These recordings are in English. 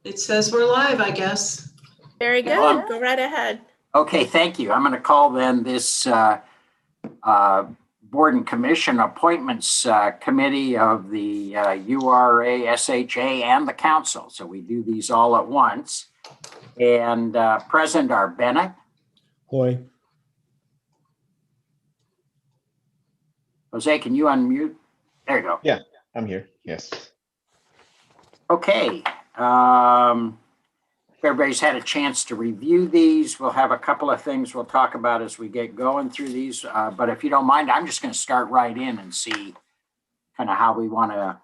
It says we're live, I guess. Very good. Go right ahead. Okay, thank you. I'm going to call then this Board and Commission Appointments Committee of the URA, SHA, and the Council. So we do these all at once. And present are Bennett. Hoy. Jose, can you unmute? There you go. Yeah, I'm here. Yes. Okay. If everybody's had a chance to review these, we'll have a couple of things we'll talk about as we get going through these. But if you don't mind, I'm just going to start right in and see kind of how we want to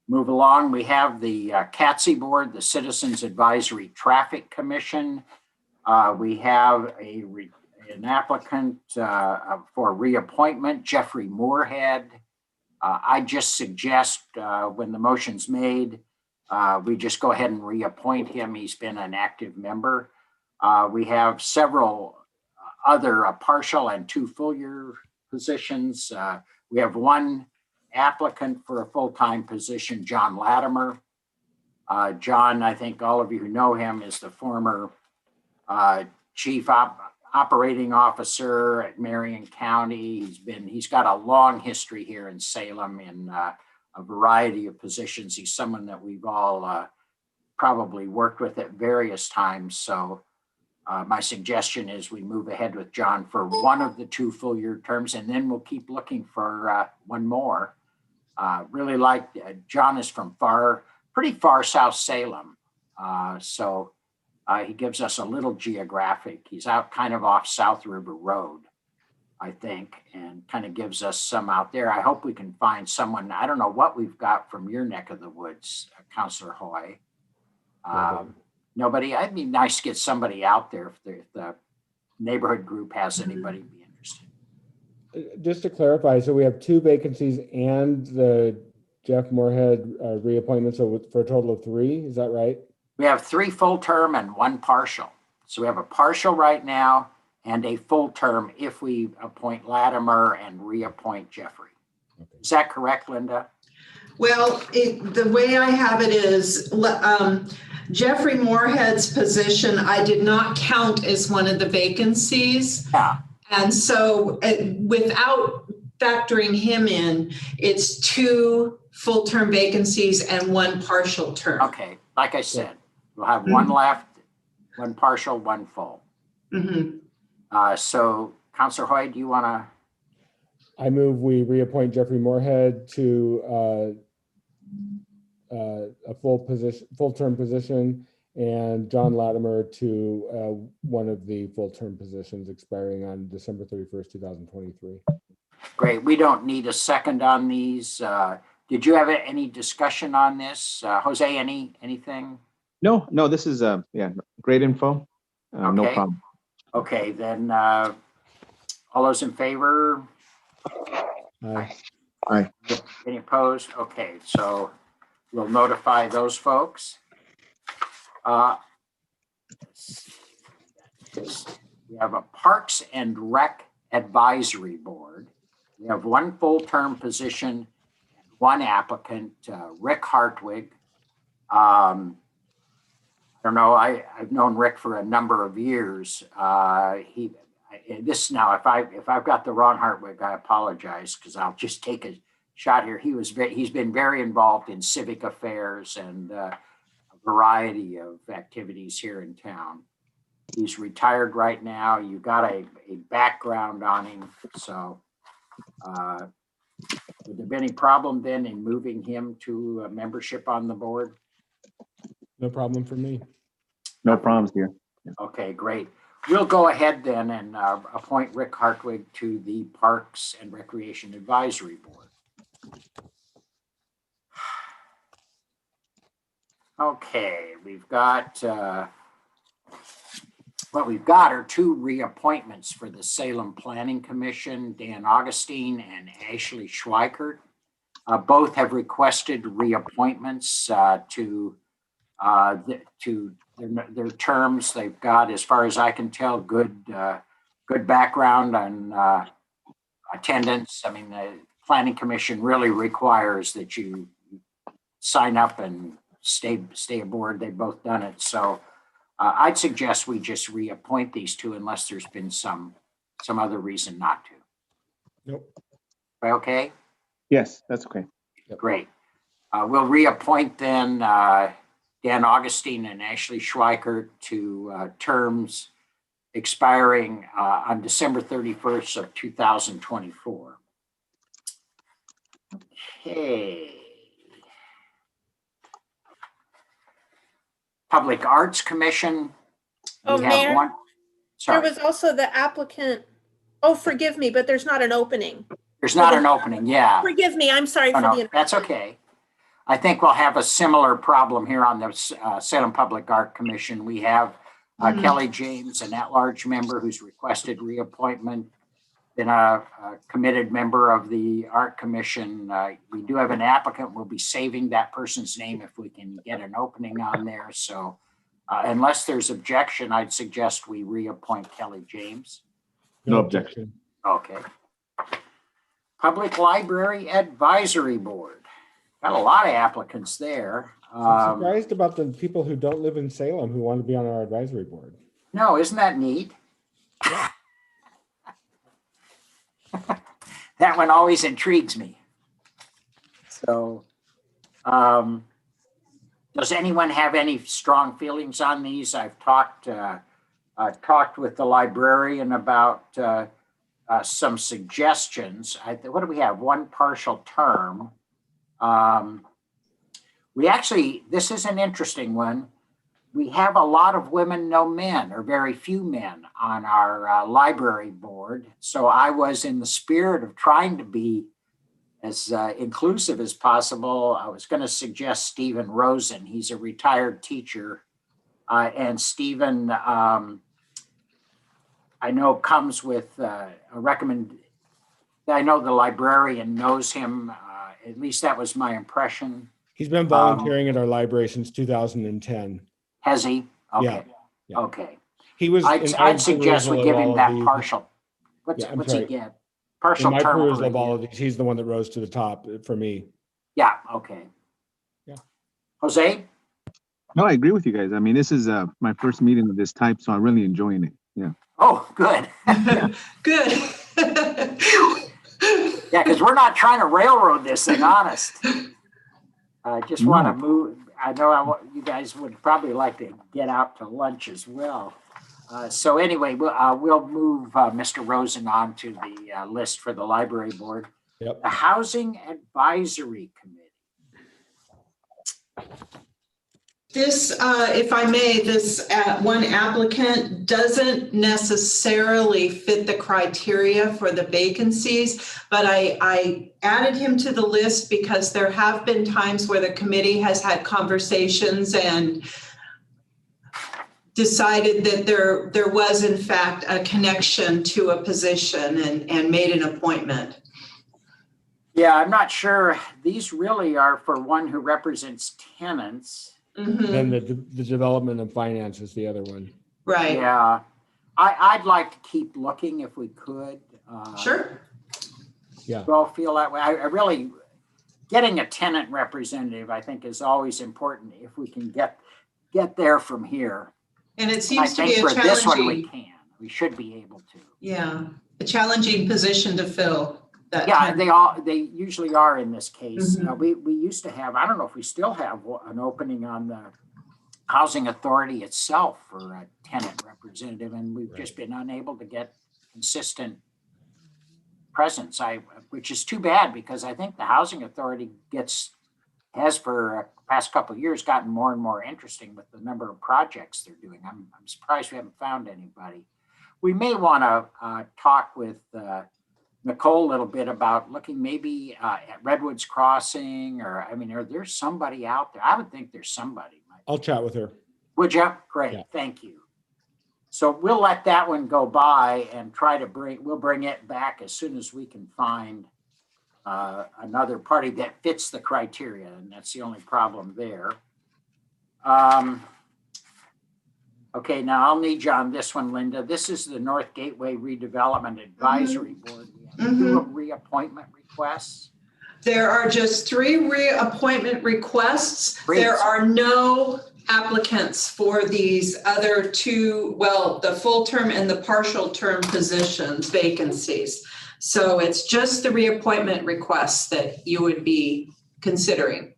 move along. We have the CATSI Board, the Citizens Advisory Traffic Commission. We have an applicant for reappointment, Jeffrey Moorhead. I just suggest when the motion's made, we just go ahead and reappoint him. He's been an active member. We have several other partial and 2 full-year positions. We have one applicant for a full-time position, John Latimer. John, I think all of you who know him, is the former chief operating officer at Marion County. He's got a long history here in Salem in a variety of positions. He's someone that we've all probably worked with at various times. So my suggestion is we move ahead with John for one of the 2 full-year terms, and then we'll keep looking for one more. Really like John is from pretty far south Salem. So he gives us a little geographic. He's out kind of off South River Road, I think, and kind of gives us some out there. I hope we can find someone. I don't know what we've got from your neck of the woods, Councillor Hoy. Nobody. It'd be nice to get somebody out there if the neighborhood group has anybody be interested. Just to clarify, so we have 2 vacancies and the Jeff Moorhead reappointment, so for a total of 3, is that right? We have 3 full term and 1 partial. So we have a partial right now and a full term if we appoint Latimer and reappoint Jeffrey. Okay. Is that correct, Linda? Well, the way I have it is Jeffrey Moorhead's position, I did not count as one of the vacancies. Yeah. And so without factoring him in, it's 2 full-term vacancies and 1 partial term. Okay, like I said, we'll have 1 left, 1 partial, 1 full. So, Councillor Hoy, do you want to? I move we reappoint Jeffrey Moorhead to a full-term position, and John Latimer to one of the full-term positions expiring on December 31st, 2023. Great. We don't need a second on these. Did you have any discussion on this? Jose, anything? No, this is great info. Okay. No problem. Okay, then all those in favor? Aye. Aye. Any opposed? Okay, so we'll notify those folks. We have a Parks and Rec Advisory Board. We have 1 full-term position, 1 applicant, Rick Hartwig. I don't know. I've known Rick for a number of years. If I've got the wrong Hartwig, I apologize, because I'll just take a shot here. He's been very involved in civic affairs and a variety of activities here in town. He's retired right now. You got a background on him, so would there be any problem then in moving him to a membership on the board? No problem for me. No problems here. Okay, great. We'll go ahead then and appoint Rick Hartwig to the Parks and Recreation Advisory Board. Okay, we've got what we've got are 2 reappointments for the Salem Planning Commission, Dan Augustine and Ashley Schweikert. Both have requested reappointments to their terms. They've got, as far as I can tell, good background on attendance. I mean, the Planning Commission really requires that you sign up and stay aboard. They've both done it. So I'd suggest we just reappoint these two unless there's been some other reason not to. Nope. Okay? Yes, that's okay. Yep. Great. We'll reappoint then Dan Augustine and Ashley Schweikert to terms expiring on December 31st of 2024. Okay. Public Arts Commission. Oh, We have Mayor, one. There Sorry, was also the applicant. Oh, forgive me, but there's not an opening. there's not an opening. Yeah. Forgive me. I'm sorry Oh, for no, the. that's okay. I think we'll have a similar problem here on the Salem Public Art Commission. We have Kelly James, an at-large member who's requested reappointment, been a committed member of the Art Commission. We do have an applicant. We'll be saving that person's name if we can get an opening on there. So unless there's objection, I'd suggest we reappoint Kelly James. No objection. Okay. Public Library Advisory Board. Got a lot of applicants there. I'm surprised about the people who don't live in Salem who want to be on our advisory board. No, isn't that neat? That one always intrigues me. So, does anyone have any strong feelings on these? I've talked with the librarian about some suggestions. What do we have? One partial term. This is an interesting one. We have a lot of women, no men, or very few men on our library board. So I was, in the spirit of trying to be as inclusive as possible, I was going to suggest Stephen Rosen. He's a retired teacher. And Stephen, I know, comes with a recommend. I know the librarian knows him. At least that was my impression. He's been volunteering at our library since 2010. Has he? Okay. Yeah. Okay. He was. I'd suggest we give him that partial. What's I'm he sorry. get? Partial In my term. perusal of all of these, he's the one that rose to the top for me. Yeah. Okay. Yeah. Jose? No, I agree with you guys. I mean, this is my first meeting of this type, so I'm really enjoying it. Yeah. Oh, good. Good. Yeah, because we're not trying to railroad this thing, honest. I just want to move. I know you guys would probably like to get out to lunch as well. So anyway, we'll move Mr. Rosen on to the list for the library board. Yep. The Housing Advisory Committee. This, if I may, this one applicant doesn't necessarily fit the criteria for the vacancies, but I added him to the list because there have been times where the committee has had conversations and decided that there was in fact a connection to a position and made an appointment. Yeah, I'm not sure. These really are for one who represents tenants. Mm-hmm. And the development and finance is the other one. Right. Yeah, I'd like to keep looking if we could. Sure. Yeah. We all feel that way. I really, getting a tenant representative, I think, is always important if we can get there from here. And it I seems to think be a for this one, we challenging, can. We should be able to. yeah, a challenging position to fill. Yeah, they usually are in this case. Mhm. We used to have, I don't know if we still have an opening on the housing authority itself for a tenant representative, and we've just been unable to get consistent presence, which is too bad, because I think the housing authority has for the past couple of years gotten more and more interesting with the number of projects they're doing. I'm surprised we haven't found anybody. We may want to talk with Nicole a little bit about looking maybe at Redwoods Crossing, or, I mean, there somebody out there? I would think there's somebody. I'll chat with her. Would you? Great, Yeah. Thank you. So we'll let that one go by and we'll bring it back as soon as we can find another party that fits the criteria, and that's the only problem there. Okay, now I'll need you on this one, Linda. This is the North Gateway Redevelopment Advisory Board. We have two reappointment requests. There are just 3 reappointment requests. Great. There are no applicants for these other 2, well, the full term and the partial term positions, vacancies. So it's just the reappointment requests that you would be considering.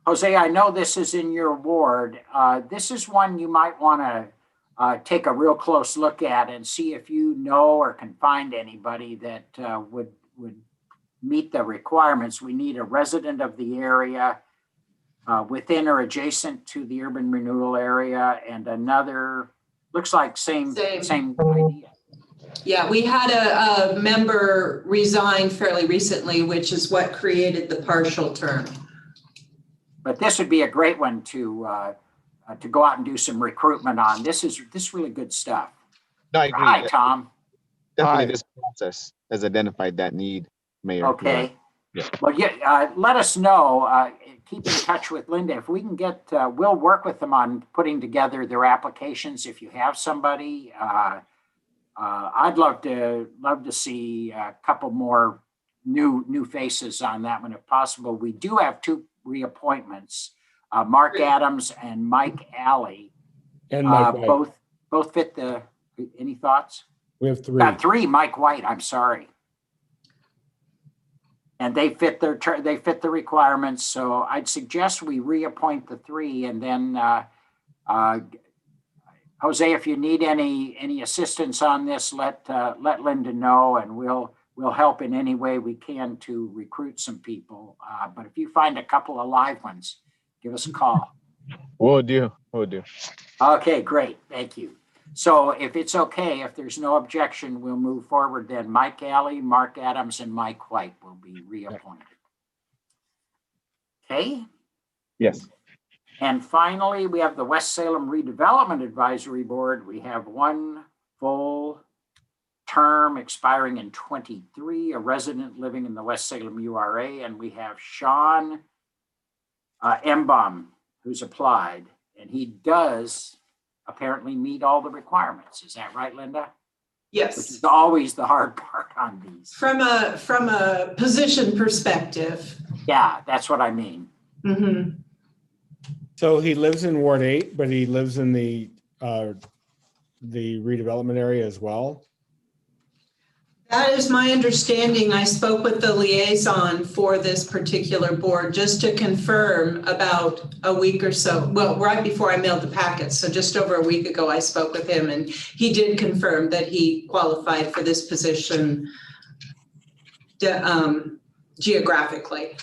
Jose, I know this is in your ward. This is one you might want to take a real close look at and see if you know or can find anybody that would meet the requirements. We need a resident of the area within or adjacent to the urban renewal area, and another, looks like same idea. Yeah, we had a member resign fairly recently, which is what created the partial term. But this would be a great one to go out and do some recruitment on. This is really good stuff. No, I agree. Hi, Tom. Definitely, Hi. this process has identified that need, Mayor. Okay. Yeah. Well, let us know. Keep in touch with Linda. If we can get, we'll work with them on putting together their applications. If you have somebody, I'd love to see a couple more new faces on that one if possible. We do have 2 reappointments, Mark Adams and Mike Alley. And Mike White. Both fit the, any thoughts? We have 3. 3, Mike White, I'm sorry. And they fit the requirements. So I'd suggest we reappoint the 3, and then Jose, if you need any assistance on this, let Linda know, and we'll help in any way we can to recruit some people. But if you find a couple of live ones, give us a call. Will do. Okay, great. Thank you. So if it's okay, if there's no objection, we'll move forward then. Mike Alley, Mark Adams, and Mike White will be reappointed. Okay? Yes. And finally, we have the West Salem Redevelopment Advisory Board. We have 1 full term expiring in 23, a resident living in the West Salem URA, and we have Sean Embaum, who's applied, and he does apparently meet all the requirements. Is that right, Linda? Yes. Which is always the hard part on these. From a position perspective. Yeah, that's what I mean. Mm-hmm. So he lives in Ward 8, but he lives in the redevelopment area as well. That is my understanding. I spoke with the liaison for this particular board just to confirm about a week or so. Well, right before I mailed the packets. So just over a week ago, I spoke with him, and he did confirm that he qualified for this position geographically.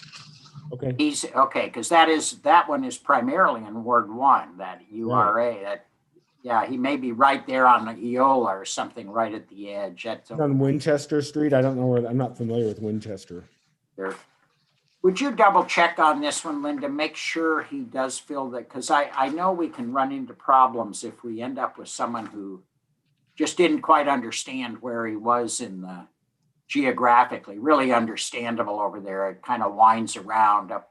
Okay. He's okay, because that one is primarily in Ward 1, that URA. Right. Yeah, he may be right there on the Eola or something right at the edge. That's on Winchester Street. I don't know where, I'm not familiar with Winchester. there. Would you double check on this one, Linda? Make sure he does fill that, because I know we can run into problems if we end up with someone who just didn't quite understand where he was in the geographically. Really understandable over there. It kind of winds around up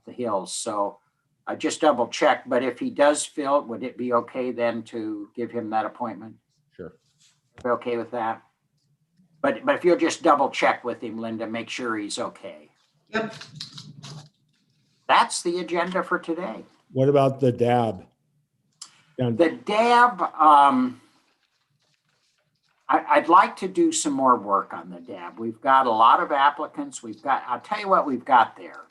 the hills. So I just double check, but if he does fill, would it be okay then to give him that appointment? Sure. Be okay with that? But if you'll just double check with him, Linda, make sure he's okay. Yep. That's the agenda for today. What about the DAB? The DAB, I'd like to do some more work on the DAB. We've got a lot of applicants. I'll tell you what we've got there.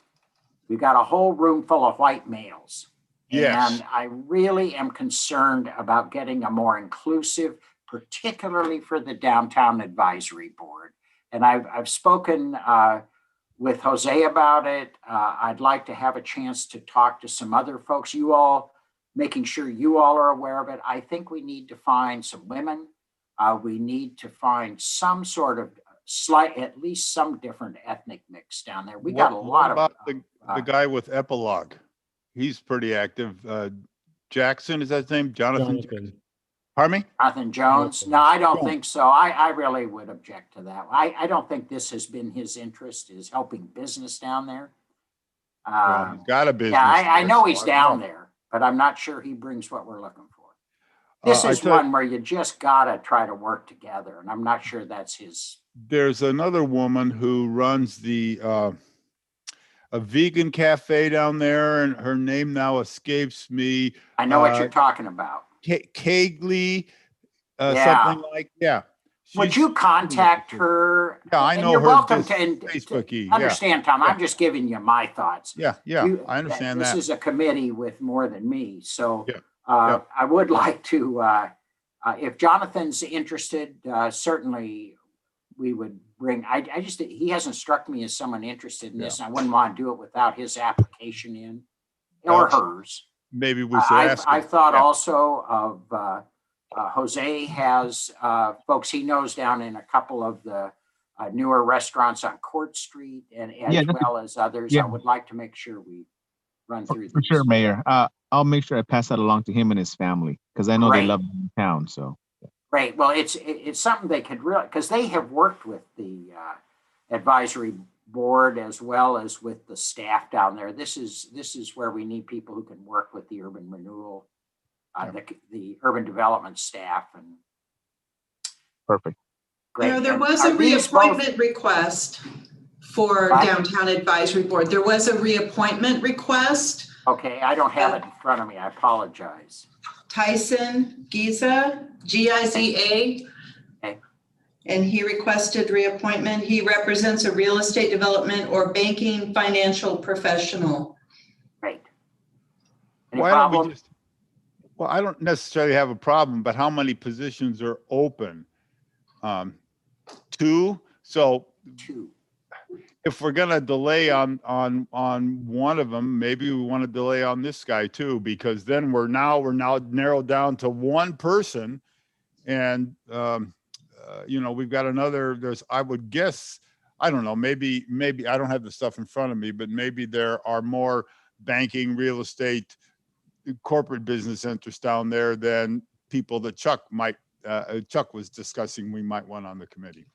We've got a whole room full of white males. Yes. And I really am concerned about getting a more inclusive, particularly for the Downtown Advisory Board. And I've spoken with Jose about it. I'd like to have a chance to talk to some other folks, you all, making sure you all are aware of it. I think we need to find some women. We need to find some sort of at least some different ethnic mix down there. We got a lot about of the guy with Epilogue. He's pretty active. Jackson, is that his name? Jonathan. Pardon me? Jonathan Jones. No, I don't think so. I really would object to that. I don't think this has been his interest, is helping business down there. Well, he's got a business. Yeah, I there, know so he's I don't down know. there, but I'm not sure he brings what we're looking for. This I is tell- one where you just gotta try to work together, and I'm not sure that's his. There's another woman who runs the a vegan cafe down there, and her name now escapes me. I know what you're talking about. Kegley, Yeah. something like, yeah. Would She's- you contact her? Yeah, I And know you're her welcome just to, and Facebook-y, to understand, Tom, yeah. I'm just giving you my thoughts. Yeah, I understand This that. is a committee with more than me, so Yeah, I would like to, if Jonathan's interested, certainly we would bring, I just, he hasn't struck me as someone interested in this. And I wouldn't want to do it without his application in, or Well, hers. Maybe we should ask him. I've thought Yeah. also of, Jose has folks he knows down in a couple of the newer restaurants on Court Street, and as well as others. yeah. I would like to make sure we run through For these. sure, Mayor. I'll make sure I pass that along to him and his family because I know they love him in town. So Great. Well, it's something they could really, because they have worked with the advisory board as well as with the staff down there. This is where we need people who can work with the urban renewal, the urban development staff, and perfect. great. There And was are a these reappointment request for What? Downtown Advisory Board. There was a reappointment request. Okay, I don't have it in front of me. I apologize. Tyson Giza, Giza. Okay. And he requested reappointment. He represents a real estate development or banking financial professional. Great. Any Why don't we problem? just, well, I don't necessarily have a problem, but how many positions are open? 2. So 2. if we're gonna delay on one of them, maybe we want to delay on this guy too, because then we're now narrowed down to one person, and we've got another. I would guess, I don't know, maybe I don't have the stuff in front of me, but maybe there are more banking, real estate, corporate business interests down there than people that Chuck was discussing we might want on the committee.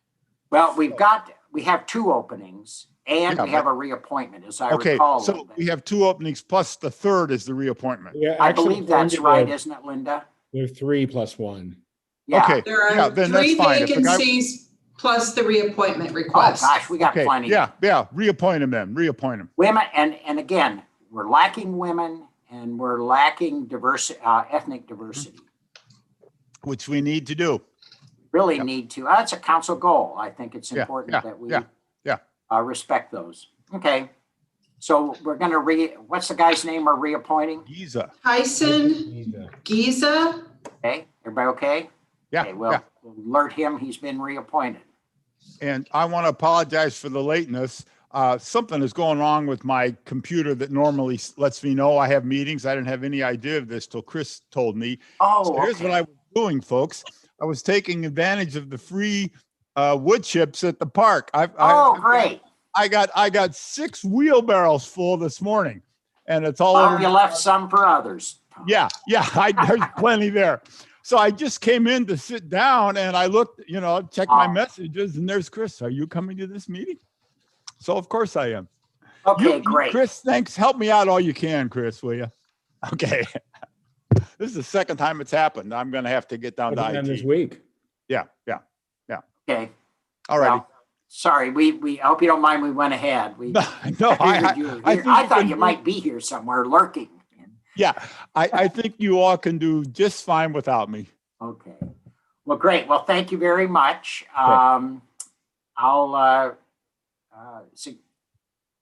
Well, we have 2 openings, and Yeah, we have a reappointment, as I Okay, recall. so we have 2 openings plus the third is the reappointment. Yeah, I actually, believe that's Linda, right, isn't it, Linda? There are 3 plus 1. Yeah. Okay, There yeah, are then 3 that's fine. If the guy- vacancies plus the reappointment Oh, request. gosh, we got Okay, plenty. yeah, reappoint him then, reappoint him. Women, and again, we're lacking women, and we're lacking diversity, ethnic diversity. Which we need to do. Really Yeah. need to. That's a council goal. I think it's Yeah, important that we yeah. respect those. Okay. So we're going to what's the guy's name we're reappointing? Giza. Tyson Giza. Okay. Everybody okay? Yeah, Okay, well, we'll alert him. He's been reappointed. And I want to apologize for the lateness. Something is going wrong with my computer that normally lets me know I have meetings. I didn't have any idea of this till Chris told me. Oh, So here's what I was doing, folks. I was taking advantage of the free wood chips at the park. Great. I got 6 wheelbarrows full this morning, and it's all Well, over. you left some for others. Yeah, there's plenty there. So I just came in to sit down, and I looked, checked my messages, and there's Chris. Are you coming to this meeting? So of course I am. Okay, great. Chris, thanks. Help me out all you can, Chris, will you? Okay. This is the second time it's happened. I'm going to have to get down to IT. This week. Yeah. Okay. All right. Well, sorry, we I hope you don't mind. We went ahead. No, I figured I thought you might be here somewhere lurking. Yeah, I think you all can do just fine without me. Okay. Well, great. Well, thank you very much. I'll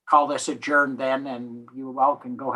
call this adjourned then, and you all can go